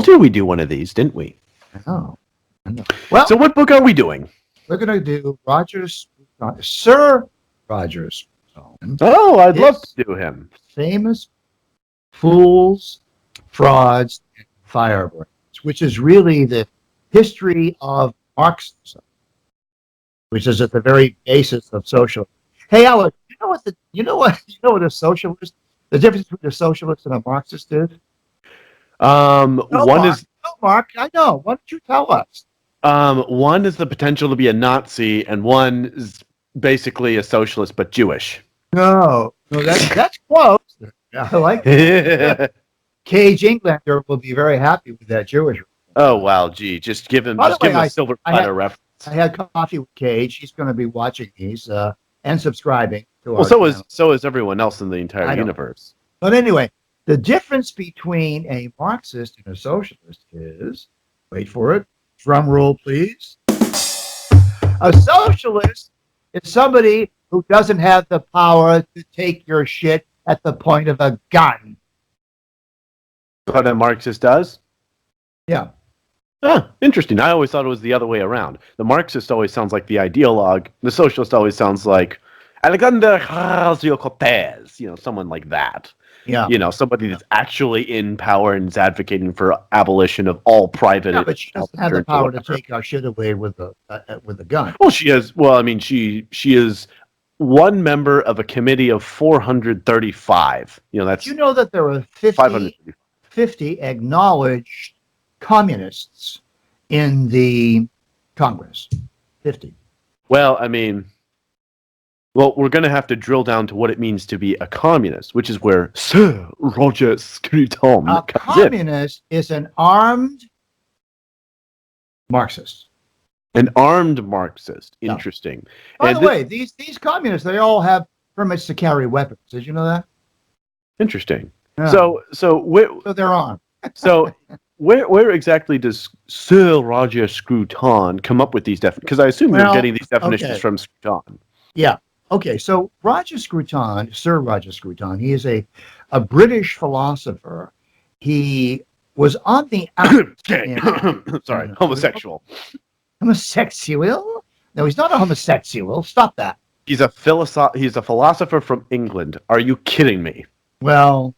told you we'd do one of these, didn't we? I know. Well, so what book are we doing? We're going to do Sir Roger Scruton. Oh, I'd love to do him. Famous Fools, Frauds, and Firebrands, which is really the history of Marxism, which is at the very basis of socialism. Hey, Alex, you know what a socialist, the difference between a socialist and a Marxist is? Mark, I know. Why don't you tell us? One is the potential to be a Nazi, and one is basically a socialist but Jewish. No, that's close. I like that. Cage Englander will be very happy with that Jewish. Oh wow, gee, just give him a silver platter reference. I had coffee with Cage. He's going to be watching these and subscribing to our channel. So is everyone else in the entire universe. But anyway, the difference between a Marxist and a socialist is, wait for it, drum roll please. A socialist is somebody who doesn't have the power to take your shit at the point of a gun. But a Marxist does? Yeah. Ah, interesting. I always thought it was the other way around. The Marxist always sounds like the ideologue. The socialist always sounds like Alexander Ocasio-Cortez, someone like that. Yeah. Somebody that's actually in power and is advocating for abolition of all private. Yeah, but she doesn't have the power to take our shit away with a gun. Well, she has. Well, I mean, she is one member of a committee of 435. That's. You know that there are 50 acknowledged communists in the Congress. 50. Well, I mean. Well, we're going to have to drill down to what it means to be a communist, which is where Sir Roger Scruton comes in. A communist is an armed Marxist. An armed Marxist. Interesting. By the way, these communists, they all have permits to carry weapons. Did you know that? Interesting. Yeah. So they're armed. So where exactly does Sir Roger Scruton come up with these definitions? Because I assume you're getting these definitions from Scruton. Yeah. Okay, so Sir Roger Scruton, he is a British philosopher. He was on the Sorry, homosexual. Homosexual? No, he's not a homosexual. Stop that. He's a philosopher from England. Are you kidding me? Well,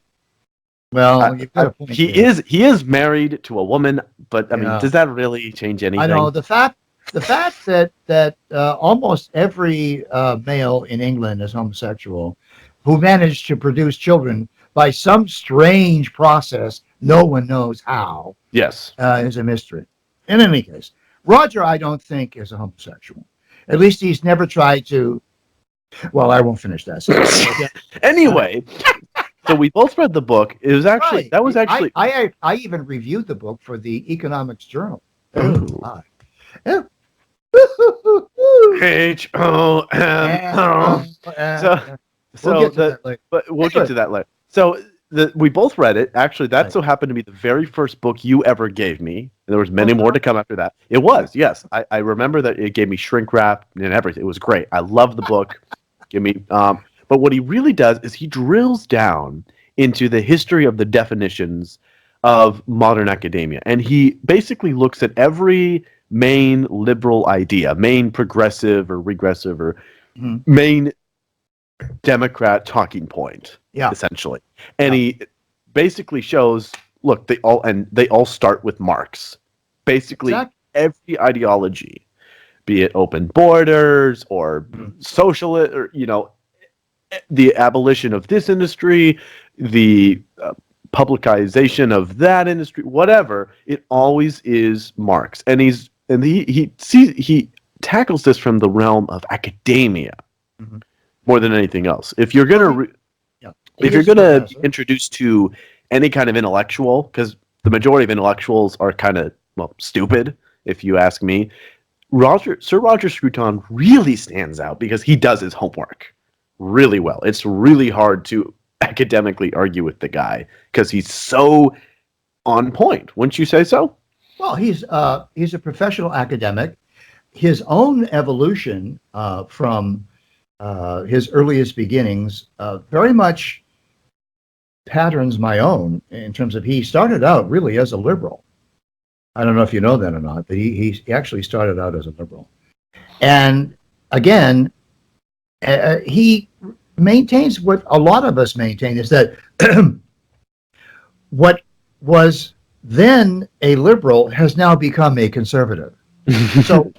you've got a point. He is married to a woman, but I mean, does that really change anything? I know the fact that almost every male in England is homosexual, who managed to produce children by some strange process, no one knows how. Yes, is a mystery. In any case, Roger, I don't think is a homosexual. At least he's never tried to. Well, I won't finish that. Anyway, so we both read the book. It was actually I even reviewed the book for the Economics Journal. Oh. We'll get to that later. So we both read it. Actually, that so happened to be the very first book you ever gave me. And there was many more to come after that. It was, yes. I remember that it gave me shrink wrap and everything. It was great. I love the book. But what he really does is he drills down into the history of the definitions of modern academia, and he basically looks at every main liberal idea, main progressive or regressive or main Democrat talking point, essentially. And he basically shows, look, they all start with Marx. Basically, every ideology, be it open borders or socialist, or the abolition of this industry, the publicization of that industry, whatever, it always is Marx. And he tackles this from the realm of academia more than anything else. If you're gonna be introduced to any kind of intellectual, because the majority of intellectuals are kind of stupid, if you ask me, Sir Roger Scruton really stands out because he does his homework really well. It's really hard to academically argue with the guy because he's so on point. Wouldn't you say so? Well, he's a professional academic. His own evolution from his earliest beginnings very much patterns my own in terms of he started out really as a liberal. I don't know if you know that or not, but he actually started out as a liberal. And again, he maintains what a lot of us maintain is that what was then a liberal has now become a conservative. So,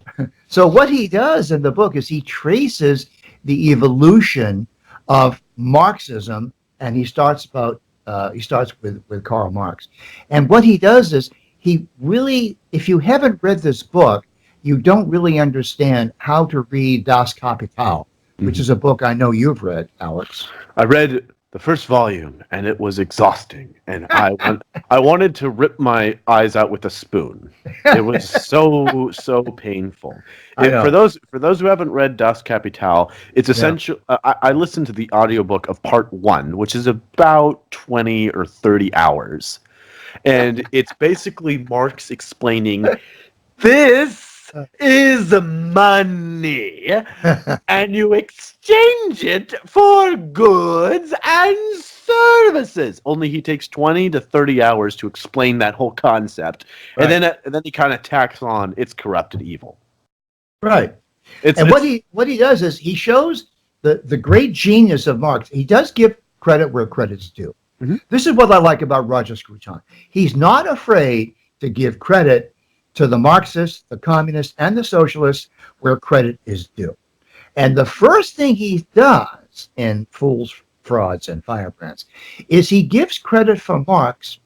so what he does in the book is he traces the evolution of Marxism, and he starts with Karl Marx. And what he does is he really, if you haven't read this book, you don't really understand how to read Das Kapital, which is a book I know you've read, Alex. I read the first volume, and it was exhausting, and I wanted to rip my eyes out with a spoon. It was so painful. For those who haven't read Das Kapital, it's essential. I listened to the audiobook of part 1, which is about 20 or 30 hours, and it's basically Marx explaining this is money, and you exchange it for goods and services. Only he takes 20 to 30 hours to explain that whole concept, Right. and then he kind of tacks on it's corrupted evil. Right. What he does is he shows the great genius of Marx. He does give credit where credit's due. Mm-hmm. This is what I like about Roger Scruton. He's not afraid to give credit to the Marxists, the communists, and the socialists where credit is due. And the first thing he does in Fools, Frauds, and Firebrands is he gives credit for Marx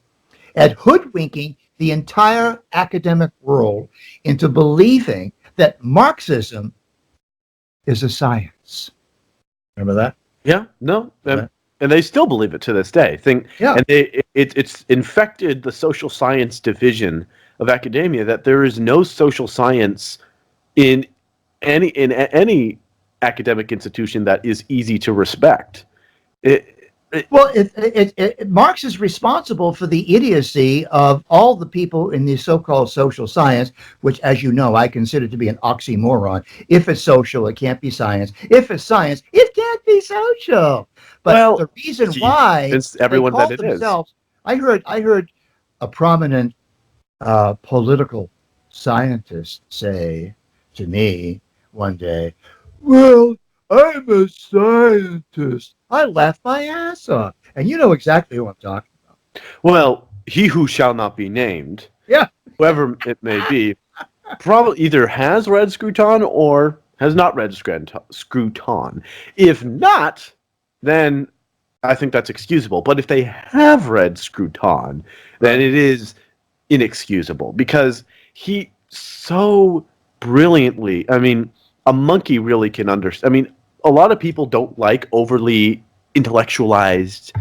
at hoodwinking the entire academic world into believing that Marxism is a science. Remember that? Yeah, no, and they still believe it to this day. And it's infected the social science division of academia that there is no social science in any academic institution that is easy to respect. Marx is responsible for the idiocy of all the people in the so-called social science, which, as you know, I consider to be an oxymoron. If it's social, it can't be science. If it's science, it can't be social. But the reason why it's everyone that it themselves, is. I heard a prominent political scientist say to me one day, "Well, I'm a scientist." I laughed my ass off. And you know exactly who I'm talking about. Well, he who shall not be named, yeah, whoever it may be, probably either has read Scruton or has not read Scruton. If not, then I think that's excusable. But if they have read Scruton, then it is inexcusable because he so brilliantly, I mean, a monkey really can understand. I mean, a lot of people don't like overly intellectualized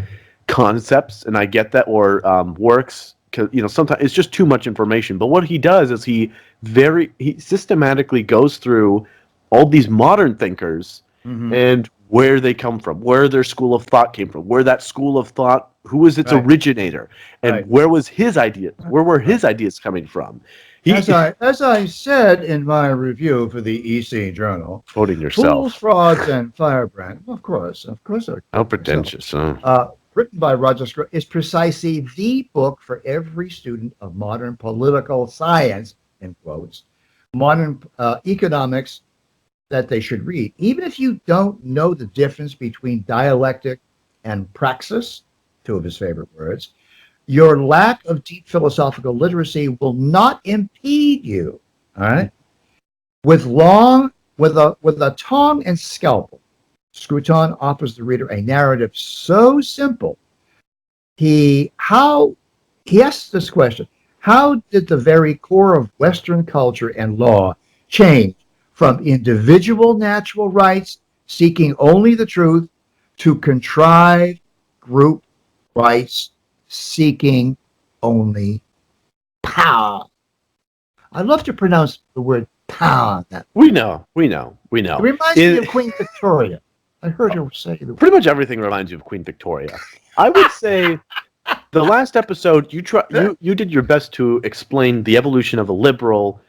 concepts, and I get that, or works, because sometimes it's just too much information. But what he does is he systematically goes through all these modern thinkers and where they come from, where their school of thought came from, where that school of thought, who was its originator, and where were his ideas coming from. As I said in my review for the EC Journal, quoting yourself, Fools, Frauds, and Firebrands, of course. How pretentious, written by Roger Scruton, is precisely the book for every student of modern political science, in quotes, modern economics, that they should read. Even if you don't know the difference between dialectic and praxis, two of his favorite words, your lack of deep philosophical literacy will not impede you. All right. With a tongue and scalpel, Scruton offers the reader a narrative so simple. He asks this question: how did the very core of Western culture and law change from individual natural rights seeking only the truth to contrived group rights seeking only power? I love to pronounce the word power. We know. It reminds me of Queen Victoria. I heard her say that. Pretty much everything reminds you of Queen Victoria. I would say the last episode you did your best to explain the evolution of a liberal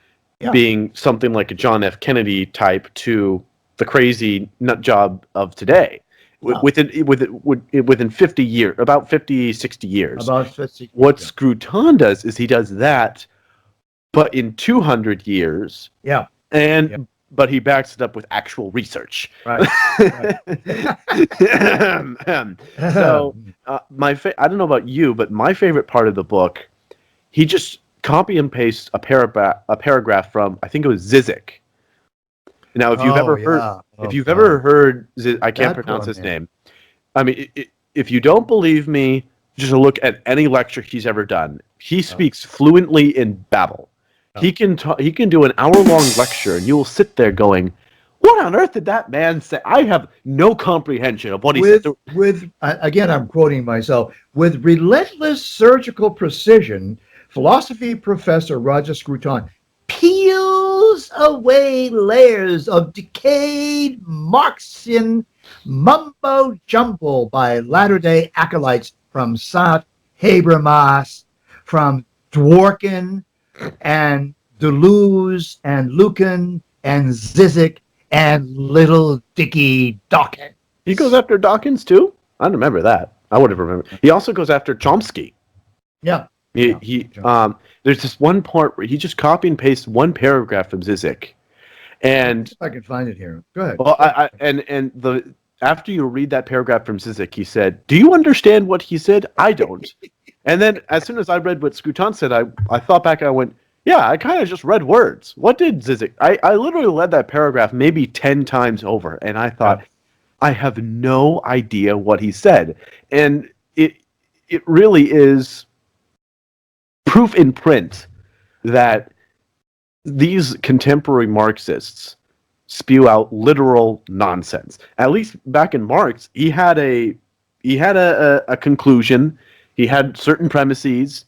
being something like a John F. Kennedy type to the crazy nut job of today. Wow. Within 50 years, about 50, 60 years. About 50. What Scruton does is he does that but in 200 years, Yeah. and Yeah. but he backs it up with actual research. Right. So I don't know about you, but my favorite part of the book, he just copy and paste a paragraph from, I think it was Zizek. Now, if you've Oh ever heard, yeah. if Oh you've ever God. heard, I can't That pronounce poor his man. name. I mean, if you don't believe me, just look at any lecture he's ever done. He Oh, speaks fluently in Babel. oh. He can do an hour-long lecture, and you will sit there going, "What on earth did that man say?" I have no comprehension of what he said. With again, I'm quoting myself. With relentless surgical precision, philosophy professor Roger Scruton peels away layers of decayed Marxian mumbo jumbo by latter-day acolytes from Saint Habermas, from Dworkin and Deleuze and Lucan and Zizek and little Dickie Dawkins. He goes after Dawkins too. I don't remember that. I would have remembered. He also goes after Chomsky. Yeah. He, Yeah. he there's this one part where he just copy and paste one paragraph from Zizek, and If I can find it here. Go ahead. well, and the after you read that paragraph from Zizek, he said, "Do you understand what he said? I don't." And then as soon as I read what Scruton said, I thought back and I went, "Yeah, I kind of just read words. What did Zizek?" I literally read that paragraph maybe 10 times over, and I thought, I have no idea what he said, and it really is proof in print that these contemporary Marxists spew out literal nonsense. At least back in Marx, he had a conclusion, he had certain premises,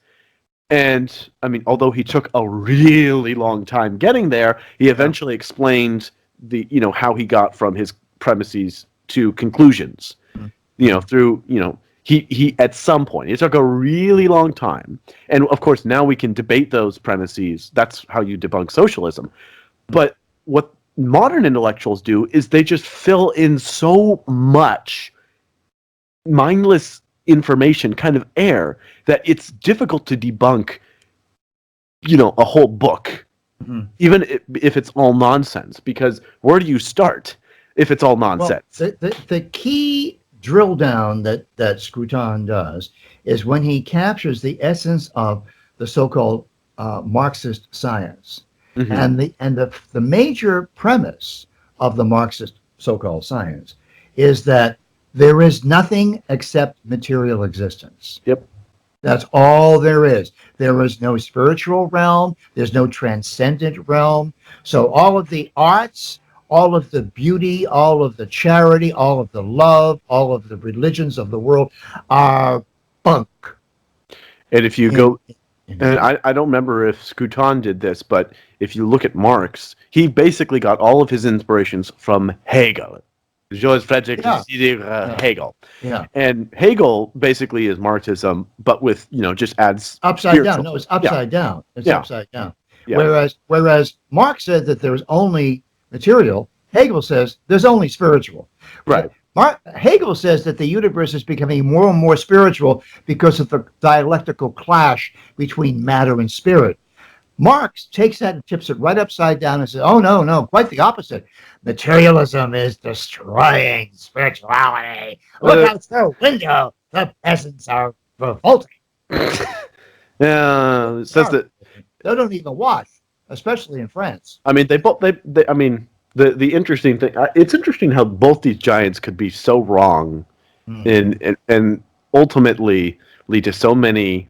and I mean, although he took a really long time getting there, he eventually explained how he got from his premises to conclusions. Through he at some point, it took a really long time, and of course now we can debate those premises. That's how you debunk socialism. But what modern intellectuals do is they just fill in so much mindless information, kind of air, that it's difficult to debunk a whole book, even if it's all nonsense, because where do you start if it's all nonsense? Well, the key drill down that Scruton does is when he captures the essence of the so-called Marxist science. And the major premise of the Marxist so-called science is that there is nothing except material existence. Yep. That's all there is. There is no spiritual realm. There's no transcendent realm. So all of the arts, all of the beauty, all of the charity, all of the love, all of the religions of the world are bunk. And if you go, and I don't remember if Scruton did this, but if you look at Marx, he basically got all of his inspirations from Hegel. George Friedrich Hegel. Yeah. And Hegel basically is Marxism, but with, just adds upside down. No, it's upside down. It's upside down. Yeah. Whereas Marx said that there's only material, Hegel says there's only spiritual. Right. Hegel says that the universe is becoming more and more spiritual because of the dialectical clash between matter and spirit. Marx takes that and tips it right upside down and says, oh, no, quite the opposite. Materialism is destroying spirituality. Look out the window. The peasants are revolting. Yeah, it says that they don't even wash, especially in France. I mean, I mean, the interesting thing, it's interesting how both these giants could be so wrong and ultimately lead to so many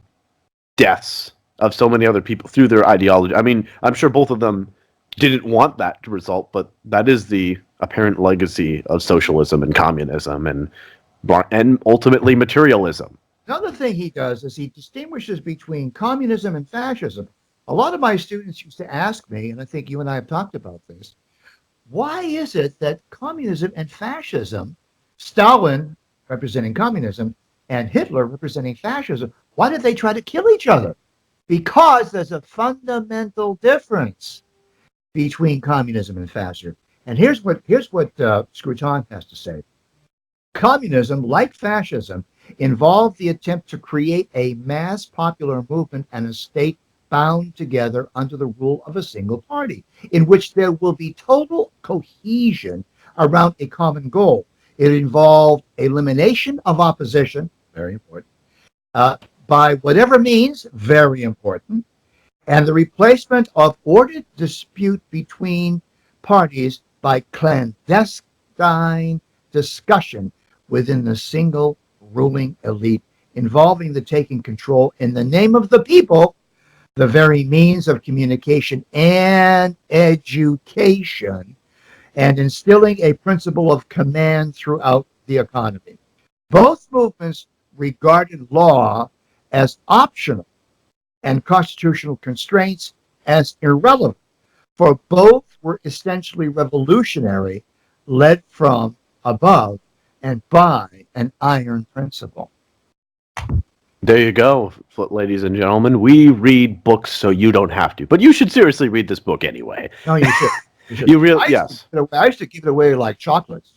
deaths of so many other people through their ideology. I mean, I'm sure both of them didn't want that to result, but that is the apparent legacy of socialism and communism and ultimately materialism. Another thing he does is he distinguishes between communism and fascism. A lot of my students used to ask me, and I think you and I have talked about this, why is it that communism and fascism, Stalin representing communism and Hitler representing fascism, why did they try to kill each other? Because there's a fundamental difference between communism and fascism. And here's what Scruton has to say. Communism, like fascism, involved the attempt to create a mass popular movement and a state bound together under the rule of a single party, in which there will be total cohesion around a common goal. It involved elimination of opposition, very important, by whatever means, very important, and the replacement of ordered dispute between parties by clandestine discussion within the single ruling elite, involving the taking control in the name of the people, the very means of communication and education, and instilling a principle of command throughout the economy. Both movements regarded law as optional and constitutional constraints as irrelevant, for both were essentially revolutionary, led from above and by an iron principle. There you go, ladies and gentlemen. We read books so you don't have to, but you should seriously read this book anyway. No, you should. You should. You really, yes. I used to give it away like chocolates.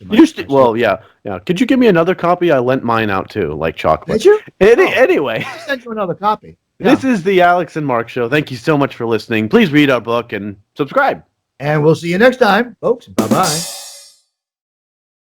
Well, yeah. Could you give me another copy? I lent mine out too, like chocolate. Did you? Anyway, I'll send you another copy. Yeah. This is the Alex and Mark Show. Thank you so much for listening. Please read our book and subscribe. And we'll see you next time, folks. Bye-bye.